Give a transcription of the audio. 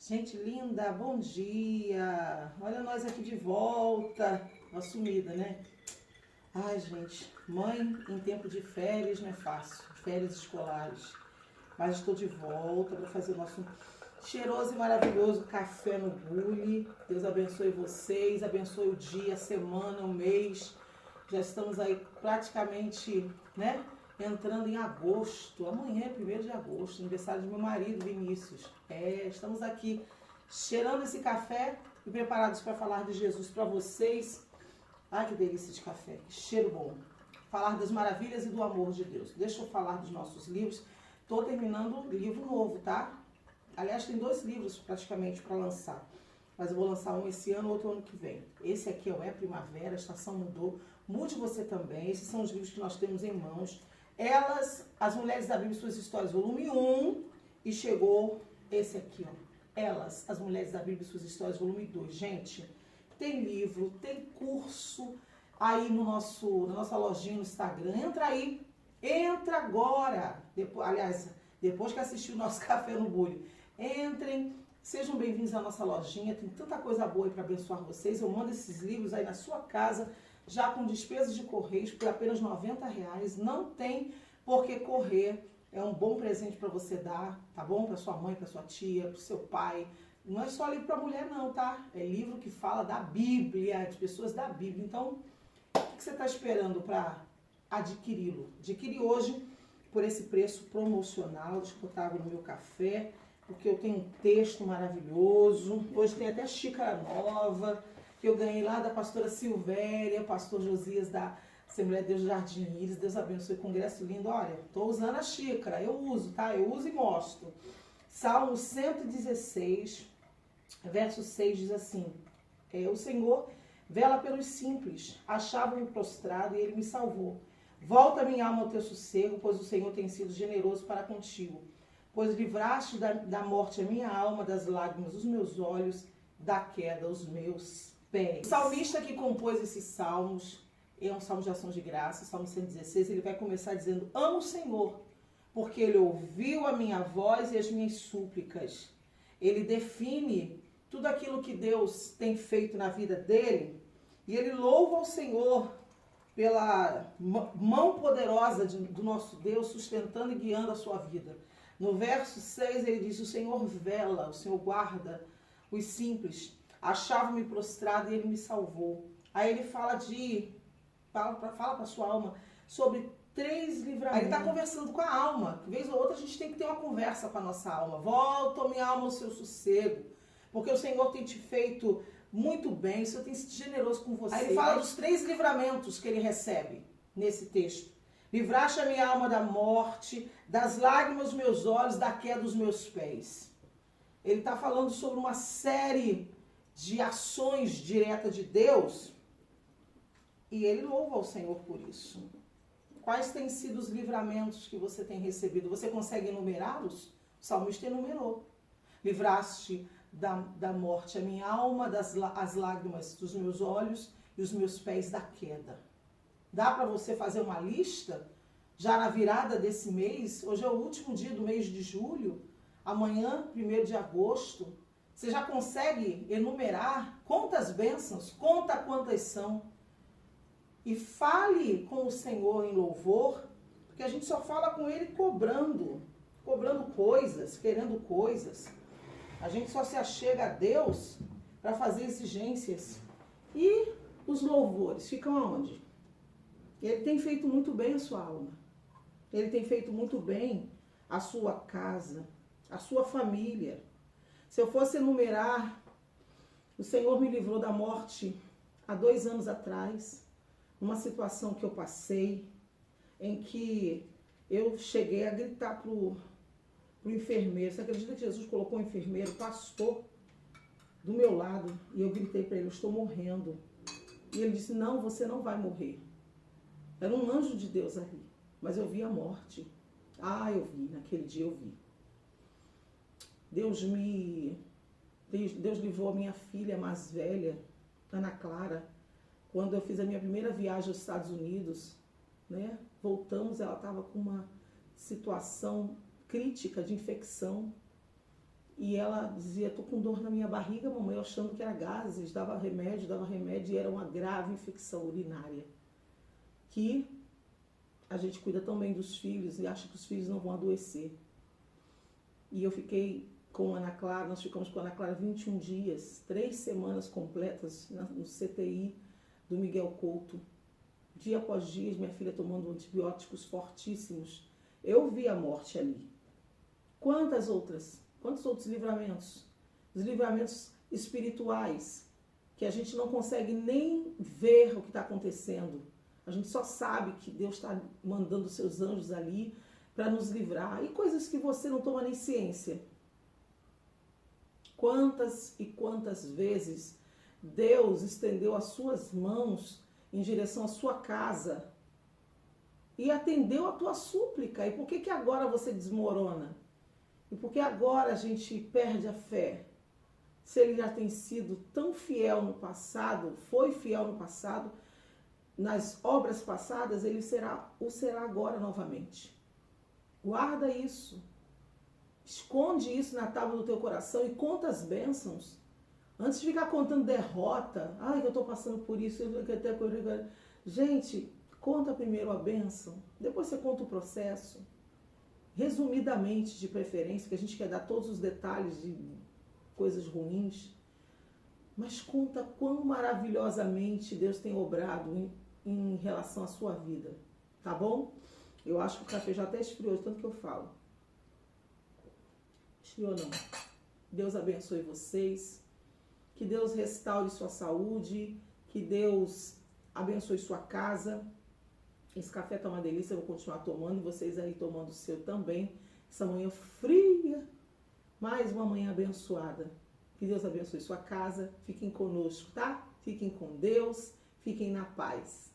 Gente linda, bom dia! Olha nós aqui de volta, uma sumida, né? Ai, gente, mãe em tempo de férias não é fácil, férias escolares. Mas estou de volta para fazer o nosso cheiroso e maravilhoso café no bule. Deus abençoe vocês, abençoe o dia, a semana, o mês. Já estamos aí praticamente, né? Entrando em agosto. Amanhã é 1º de agosto, aniversário de meu marido, Vinícius. Estamos aqui cheirando esse café e preparados para falar de Jesus para vocês. Ai, que delícia de café, que cheiro bom. Falar das maravilhas e do amor de Deus. Deixa eu falar dos nossos livros. Estou terminando um livro novo, tá? Aliás, tem 2 livros praticamente para lançar. Mas eu vou lançar um esse ano, outro ano que vem. Esse aqui é Primavera, a estação mudou. Mude você também. Esses são os livros que nós temos em mãos. Elas, As Mulheres da Bíblia e Suas Histórias, volume 1. E chegou esse aqui, ó. Elas, As Mulheres da Bíblia e Suas Histórias, volume 2. Gente, tem livro, tem curso aí na nossa lojinha no Instagram. Entra aí, entra agora. Depois que assistiu o nosso Café no Bule. Entrem, sejam bem-vindos à nossa lojinha. Tem tanta coisa boa aí para abençoar vocês. Eu mando esses livros aí na sua casa, já com despesas de correios, por apenas R$90. Não tem por que correr. É um bom presente para você dar, tá bom? Para sua mãe, para sua tia, para o seu pai. Não é só livro para mulher não, tá? É livro que fala da Bíblia, de pessoas da Bíblia. Então, o que você está esperando para adquiri-lo? Adquire hoje por esse preço promocional. Deixa eu botar água no meu café, porque eu tenho um texto maravilhoso. Hoje tem até xícara nova, que eu ganhei lá da pastora Silvéria, pastor Josias da Assembleia de Deus Jardim Íris. Deus abençoe, congresso lindo. Olha, estou usando a xícara, eu uso, tá? Eu uso e mostro. Salmo 116, verso 6 diz assim: o Senhor vela pelos simples, achava-me prostrado e ele me salvou. Volta minha alma ao teu sossego, pois o Senhor tem sido generoso para contigo. Pois livraste da morte a minha alma, das lágrimas os meus olhos, da queda os meus pés. O salmista que compôs esses salmos, é um salmo de ação de graça, Salmo 116, ele vai começar dizendo: amo o Senhor, porque ele ouviu a minha voz e as minhas súplicas. Ele define tudo aquilo que Deus tem feito na vida dele, e ele louva o Senhor pela mão poderosa do nosso Deus, sustentando e guiando a sua vida. No verso 6 ele diz: o Senhor vela, o Senhor guarda os simples. Achava-me prostrado e ele me salvou. Aí ele fala para a sua alma sobre 3 livramentos. Aí ele está conversando com a alma. De vez ou outra a gente tem que ter uma conversa com a nossa alma. Volta, minha alma, ao seu sossego, porque o Senhor tem te feito muito bem, o Senhor tem sido generoso com você. Aí ele fala dos 3 livramentos que ele recebe nesse texto. Livraste a minha alma da morte, das lágrimas dos meus olhos, da queda dos meus pés. Ele está falando sobre uma série de ações diretas de Deus e ele louva ao Senhor por isso. Quais têm sido os livramentos que você tem recebido? Você consegue enumerá-los? O salmista enumerou. Livraste da morte a minha alma, as lágrimas dos meus olhos e os meus pés da queda. Dá para você fazer uma lista? Já na virada desse mês, hoje é o último dia do mês de julho, amanhã, 1º de agosto, você já consegue enumerar quantas bênçãos, conta quantas são. E fale com o Senhor em louvor, porque a gente só fala com Ele cobrando coisas, querendo coisas. A gente só se achega a Deus para fazer exigências. E os louvores ficam aonde? Ele tem feito muito bem a sua alma. Ele tem feito muito bem a sua casa, a sua família. Se eu fosse enumerar, o Senhor me livrou da morte há 2 anos atrás, numa situação que eu passei, em que eu cheguei a gritar pro enfermeiro. Você acredita que Jesus colocou um enfermeiro, pastor, do meu lado, e eu gritei para ele: eu estou morrendo. E ele disse: não, você não vai morrer. Era um anjo de Deus ali, mas eu vi a morte. Eu vi, naquele dia eu vi. Deus livrou a minha filha mais velha, Ana Clara, quando eu fiz a minha primeira viagem aos Estados Unidos, né? Voltamos, ela estava com uma situação crítica de infecção. E ela dizia, tô com dor na minha barriga, mamãe, eu achando que era gases, dava remédio, e era uma grave infecção urinária. Que a gente cuida tão bem dos filhos e acha que os filhos não vão adoecer. E eu fiquei com a Ana Clara, nós ficamos com a Ana Clara 21 dias, 3 semanas completas no CTI do Miguel Couto. Dia após dia, minha filha tomando antibióticos fortíssimos. Eu vi a morte ali. Quantos outros livramentos? Os livramentos espirituais, que a gente não consegue nem ver o que está acontecendo. A gente só sabe que Deus está mandando seus anjos ali para nos livrar. E coisas que você não toma nem ciência. Quantas e quantas vezes Deus estendeu as suas mãos em direção à sua casa e atendeu a tua súplica. E por que que agora você desmorona? E por que agora a gente perde a fé? Se ele já tem sido tão fiel no passado, foi fiel no passado, nas obras passadas, ele o será agora novamente. Guarda isso. Esconde isso na tábua do teu coração e conta as bênçãos. Antes de ficar contando derrota, ai, que eu estou passando por isso, gente, conta primeiro a bênção, depois você conta o processo. Resumidamente, de preferência, que a gente quer dar todos os detalhes de coisas ruins, mas conta quão maravilhosamente Deus tem obrado em relação à sua vida, tá bom? Eu acho que o café já até esfriou, de tanto que eu falo. Esfriou não. Deus abençoe vocês, que Deus restaure sua saúde, que Deus abençoe sua casa. Esse café tá uma delícia, eu vou continuar tomando e vocês aí tomando o seu também. Essa manhã fria, mais uma manhã abençoada. Que Deus abençoe sua casa, fiquem conosco, tá? Fiquem com Deus, fiquem na paz.